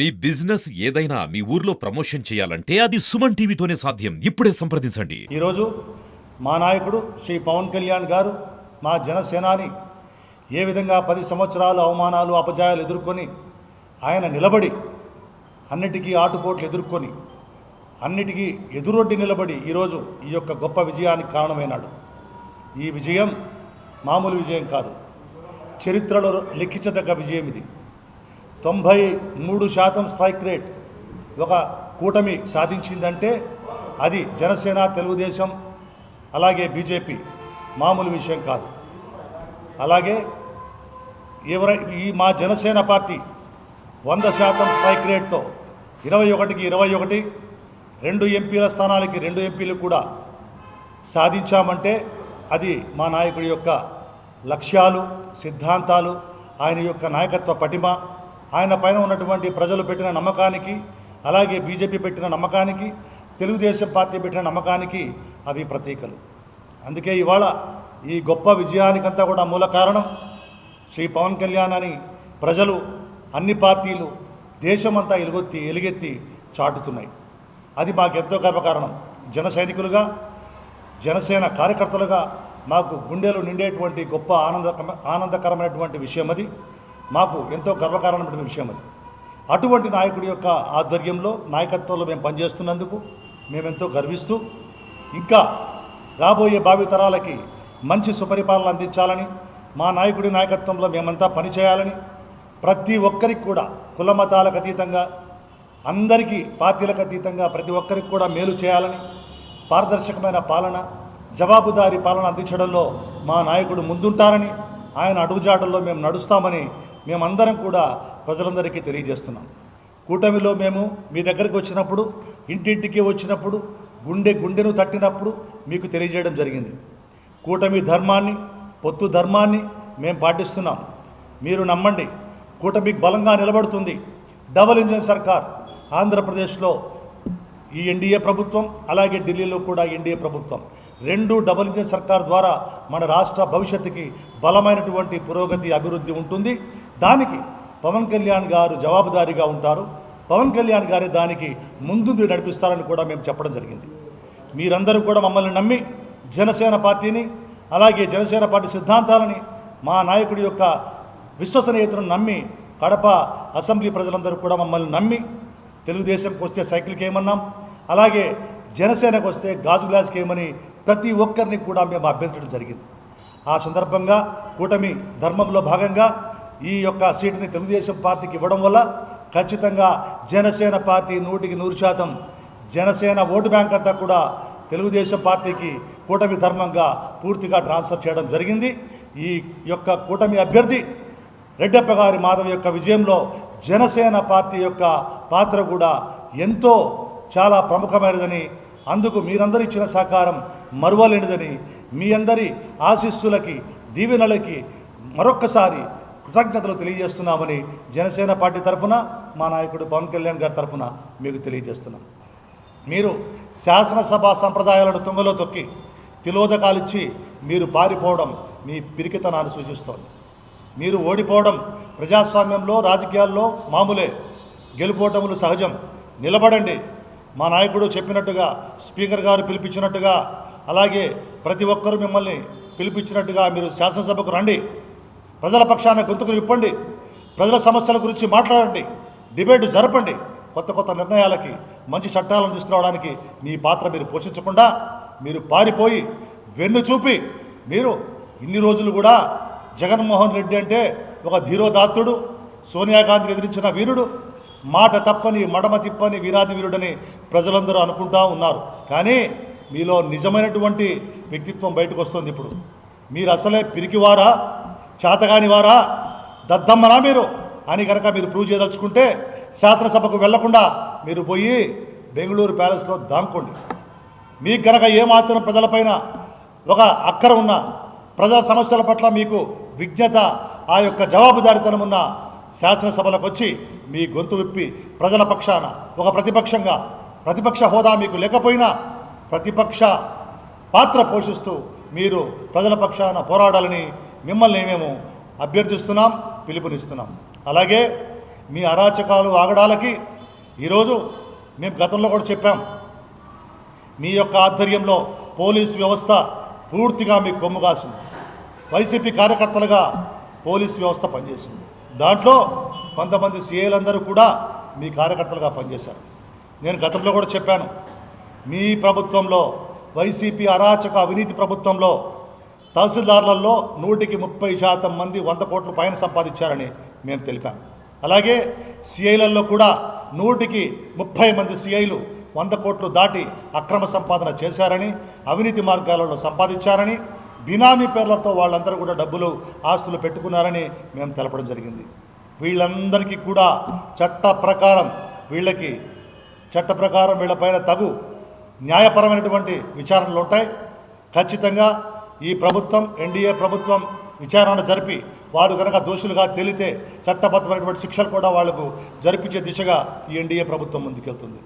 మీ business ఏదైనా మీ ఊర్లో promotion చేయాలంటే అది సుమన్ టీవీతోనే సాధ్యం. ఇప్పుడే సంప్రదించండి. ఈరోజు మా నాయకుడు శ్రీ పవన్ కళ్యాణ్ గారు మా జనసేనాని ఏ విధంగా 10 సంవత్సరాలు అవమానాలు అపజయాలు ఎదుర్కొని ఆయన నిలబడి అన్నిటికీ ఆటుపోట్లు ఎదుర్కొని అన్నిటికీ ఎదురొడ్డి నిలబడి ఈరోజు ఈ యొక్క గొప్ప విజయానికి కారణమైనాడు. ఈ విజయం మామూలు విజయం కాదు, చరిత్రలో లెక్కించదగ్గ విజయం ఇది. 93% స్ట్రైక్ రేట్ ఒక కూటమి సాధించిందంటే అది జనసేన, తెలుగుదేశం అలాగే బీజేపీ మామూలు విషయం కాదు. అలాగే ఈ మా జనసేన పార్టీ 100% స్ట్రైక్ రేట్తో 21కి 21 2 ఎంపీల స్థానాలకి 2 ఎంపీలు కూడా సాధించామంటే అది మా నాయకుడి యొక్క లక్ష్యాలు, సిద్ధాంతాలు, ఆయన యొక్క నాయకత్వ పటిమ, ఆయన పైన ఉన్నటువంటి ప్రజలు పెట్టిన నమ్మకానికి, అలాగే బీజేపీ పెట్టిన నమ్మకానికి, తెలుగుదేశం పార్టీ పెట్టిన నమ్మకానికి అవి ప్రతీకలు. అందుకే ఇవాళ ఈ గొప్ప విజయానికంతా కూడా మూల కారణం శ్రీ పవన్ కళ్యాణ్ అని ప్రజలు, అన్ని పార్టీలు దేశమంతా ఎలుగెత్తి చాటుతున్నాయి. అది మాకెంతో గర్వకారణం. జన సైనికులుగా, జనసేన కార్యకర్తలుగా మాకు గుండెలు నిండేటువంటి గొప్ప ఆనందకరమైనటువంటి విషయం అది. మాకు ఎంతో గర్వకారణమైన విషయం అది. అటువంటి నాయకుడి యొక్క ఆధ్వర్యంలో, నాయకత్వంలో మేము పనిచేస్తున్నందుకు మేమెంతో గర్విస్తూ, ఇంకా రాబోయే భావితరాలకి మంచి సుపరిపాలన అందించాలని, మా నాయకుడి నాయకత్వంలో మేమంతా పనిచేయాలని, ప్రతి ఒక్కరికి కూడా కుల మతాలకు అతీతంగా, అందరికీ పార్టీలకు అతీతంగా ప్రతి ఒక్కరికి కూడా మేలు చేయాలని, పారదర్శకమైన పాలన, జవాబుదారీ పాలన అందించడంలో మా నాయకుడు ముందుంటారని, ఆయన అడుగుజాడల్లో మేము నడుస్తామని మేమందరం కూడా ప్రజలందరికీ తెలియజేస్తున్నాం. కూటమిలో మేము మీ దగ్గరికి వచ్చినప్పుడు, ఇంటింటికి వచ్చినప్పుడు, గుండెను తట్టినప్పుడు మీకు తెలియజేయడం జరిగింది. కూటమి ధర్మాన్ని, పొత్తు ధర్మాన్ని మేము పాటిస్తున్నాం. మీరు నమ్మండి, కూటమికి బలంగా నిలబడుతుంది. డబుల్ ఇంజన్ సర్కార్ ఆంధ్రప్రదేశ్లో ఈ ఎన్డీఏ ప్రభుత్వం, అలాగే ఢిల్లీలో కూడా ఎన్డీఏ ప్రభుత్వం, 2 డబుల్ ఇంజన్ సర్కార్ ద్వారా మన రాష్ట్ర భవిష్యత్తుకి బలమైనటువంటి పురోగతి, అభివృద్ధి ఉంటుంది. దానికి పవన్ కళ్యాణ్ గారు జవాబుదారీగా ఉంటారు. పవన్ కళ్యాణ్ గారే దానికి ముందు నడిపిస్తారని కూడా మేము చెప్పడం జరిగింది. మీరందరూ కూడా మమ్మల్ని నమ్మి జనసేన పార్టీని, అలాగే జనసేన పార్టీ సిద్ధాంతాలని, మా నాయకుడి యొక్క విశ్వసనీయతను నమ్మి, కడప అసెంబ్లీ ప్రజలందరూ కూడా మమ్మల్ని నమ్మి, తెలుగుదేశంకి వస్తే సైకిల్కి ఏమన్నాం, అలాగే జనసేనకు వస్తే గాజు గ్లాస్కి ఏమని ప్రతి ఒక్కరిని కూడా మేము అభ్యర్థించడం జరిగింది. ఆ సందర్భంగా కూటమి ధర్మంలో భాగంగా ఈ యొక్క సీటుని తెలుగుదేశం పార్టీకి ఇవ్వడం వల్ల ఖచ్చితంగా జనసేన పార్టీ 100కి 100% జనసేన ఓటు బ్యాంక్ అంతా కూడా తెలుగుదేశం పార్టీకి కూటమి ధర్మంగా పూర్తిగా ట్రాన్స్ఫర్ చేయడం జరిగింది. ఈ యొక్క కూటమి అభ్యర్థి రెడ్డప్ప గారి మాధవ్ యొక్క విజయంలో జనసేన పార్టీ యొక్క పాత్ర కూడా ఎంతో చాలా ప్రముఖమైనదని, అందుకు మీరందరూ ఇచ్చిన సహకారం మరువలేనిదని, మీ అందరి ఆశీస్సులకి, దీవెనలకి మరొక్కసారి కృతజ్ఞతలు తెలియజేస్తున్నామని జనసేన పార్టీ తరఫున, మా నాయకుడు పవన్ కళ్యాణ్ గారి తరఫున మీకు తెలియజేస్తున్నాం. మీరు శాసనసభ సంప్రదాయాలను తుంగలో తొక్కి తిలోదకాలిచ్చి మీరు పారిపోవడం మీ పిరికితనాన్ని సూచిస్తోంది. మీరు ఓడిపోవడం ప్రజాస్వామ్యంలో, రాజకీయాల్లో మామూలే. గెలుపోవటములు సహజం. నిలబడండి. మా నాయకుడు చెప్పినట్టుగా, స్పీకర్ గారు పిలిపించినట్టుగా, అలాగే ప్రతి ఒక్కరూ మిమ్మల్ని పిలిపించినట్టుగా మీరు శాసనసభకు రండి. ప్రజల పక్షాన గొంతుకు విప్పండి. ప్రజల సమస్యల గురించి మాట్లాడండి. డిబేట్ జరపండి. కొత్త నిర్ణయాలకి, మంచి చట్టాలను తీసుకురావడానికి మీ పాత్ర మీరు పోషించకుండా మీరు పారిపోయి వెన్ను చూపి, మీరు ఇన్ని రోజులు కూడా జగన్మోహన్ రెడ్డి అంటే ఒక ధీరోదాత్తుడు, సోనియా గాంధీని ఎదిరించిన వీరుడు, మాట తప్పని, మడమ తిప్పని వీరాది వీరుడని ప్రజలందరూ అనుకుంటా ఉన్నారు. కానీ మీలో నిజమైనటువంటి వ్యక్తిత్వం బయటకు వస్తుంది. ఇప్పుడు మీరు అసలే పిరికివారా, చేతగాని వారా, దద్దమ్మనా మీరు అని కనుక మీరు ప్రూవ్ చేయదలుచుకుంటే శాసనసభకు వెళ్లకుండా మీరు పోయి బెంగళూరు ప్యాలెస్లో దాంకోండి. మీకు కనుక ఏమాత్రం ప్రజలపైన ఒక అక్కర ఉన్న, ప్రజల సమస్యల పట్ల మీకు విజ్ఞత, ఆ యొక్క జవాబుదారితనం ఉన్న శాసనసభలకు వచ్చి మీ గొంతు విప్పి ప్రజల పక్షాన ఒక ప్రతిపక్షంగా, ప్రతిపక్ష హోదా మీకు లేకపోయినా ప్రతిపక్ష పాత్ర పోషిస్తూ మీరు ప్రజల పక్షాన పోరాడాలని మిమ్మల్ని మేము అభ్యర్థిస్తున్నాం, పిలుపునిస్తున్నాం. అలాగే మీ అరాచకాలు ఆగడాలకి ఈరోజు మేము గతంలో కూడా చెప్పాం, మీ యొక్క ఆధ్వర్యంలో పోలీస్ వ్యవస్థ పూర్తిగా మీకు కొమ్ము కాసింది. వైసీపీ కార్యకర్తలుగా పోలీస్ వ్యవస్థ పనిచేసింది. దాంట్లో కొంతమంది సీఏలందరూ కూడా మీ కార్యకర్తలుగా పనిచేశారు. నేను గతంలో కూడా చెప్పాను, మీ ప్రభుత్వంలో వైసీపీ అరాచక అవినీతి ప్రభుత్వంలో తహసీల్దార్లలో 130% మంది 100 కోట్ల పైన సంపాదించారని మేము తెలిపాం. అలాగే సిఐలలో కూడా 130 మంది సిఐలు 100 కోట్లు దాటి అక్రమ సంపాదన చేశారని, అవినీతి మార్గాలలో సంపాదించారని, బినామీ పేర్లతో వాళ్ళందరూ కూడా డబ్బులు ఆస్తులు పెట్టుకున్నారని మేము తెలపడం జరిగింది. వీళ్ళందరికీ కూడా చట్ట ప్రకారం వీళ్ళపైన తగు న్యాయపరమైనటువంటి విచారణలు ఉంటాయి. ఖచ్చితంగా ఈ ప్రభుత్వం, ఎన్డీఏ ప్రభుత్వం విచారణ జరిపి వారు కనుక దోషులుగా తేలితే చట్టబద్ధమైనటువంటి శిక్షలు కూడా వాళ్లకు జరిపించే దిశగా ఈ ఎన్డీఏ ప్రభుత్వం ముందుకెళ్తుంది.